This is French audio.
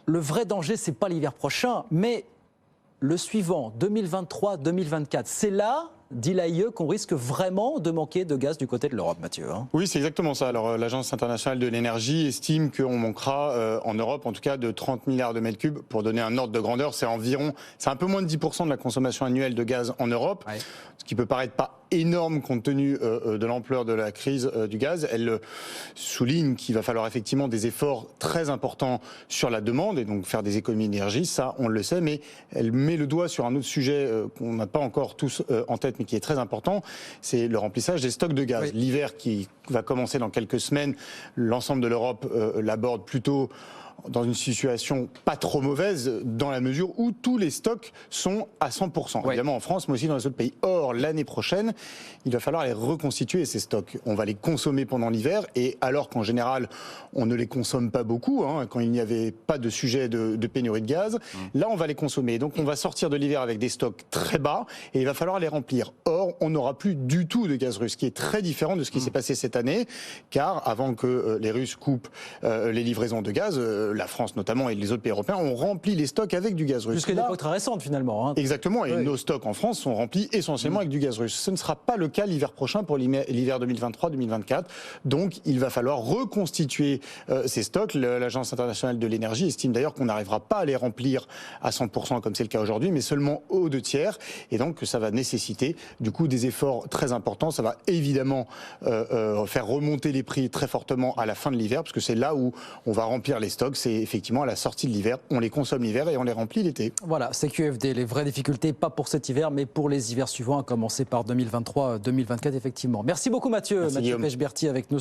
le vrai danger, c'est pas l'hiver prochain, mais le suivant, 2023-2024. C'est là, dit l'AIE, qu'on risque vraiment de manquer de gaz du côté de l'Europe, Mathieu. Oui, c'est exactement ça. Alors, l'Agence internationale de l'énergie estime qu'on manquera en Europe, en tout cas, de 30 milliards de mètres cubes. Pour donner un ordre de grandeur, c'est un peu moins de 10% de la consommation annuelle de gaz en Europe, ouais. Ce qui peut paraître pas énorme compte tenu de l'ampleur de la crise du gaz. Elle souligne qu'il va falloir effectivement des efforts très importants sur la demande et donc faire des économies d'énergie, ça on le sait, mais elle met le doigt sur un autre sujet qu'on n'a pas encore tous en tête mais qui est très important, c'est le remplissage des stocks de gaz. Oui. L'hiver qui va commencer dans quelques semaines, l'ensemble de l'Europe l'aborde plutôt dans une situation pas trop mauvaise, dans la mesure où tous les stocks sont à 100%. Ouais. Évidemment en France, mais aussi dans les autres pays. Or, l'année prochaine, il va falloir les reconstituer, ces stocks. On va les consommer pendant l'hiver, et alors qu'en général, on ne les consomme pas beaucoup, quand il n'y avait pas de sujet de pénurie de gaz, là, on va les consommer. Donc, on va sortir de l'hiver avec des stocks très bas, et il va falloir les remplir. Or, on n'aura plus du tout de gaz russe, ce qui est très différent de ce qui s'est passé cette année, car avant que les Russes coupent les livraisons de gaz, la France notamment et les autres pays européens ont rempli les stocks avec du gaz russe. Jusqu'à une époque très récente finalement. Exactement, et nos stocks en France sont remplis essentiellement avec du gaz russe. Ce ne sera pas le cas l'hiver prochain pour l'hiver 2023-2024. Donc il va falloir reconstituer ces stocks. L'Agence internationale de l'énergie estime d'ailleurs qu'on n'arrivera pas à les remplir à 100% comme c'est le cas aujourd'hui, mais seulement aux 2/3. Et donc ça va nécessiter du coup des efforts très importants. Ça va évidemment faire remonter les prix très fortement à la fin de l'hiver, parce que c'est là où on va remplir les stocks. C'est effectivement à la sortie de l'hiver, on les consomme l'hiver et on les remplit l'été. Voilà, c'est QFD, les vraies difficultés, pas pour cet hiver, mais pour les hivers suivants, à commencer par 2023-2024, effectivement. Merci beaucoup Mathieu. Mathieu Pechberti avec nous.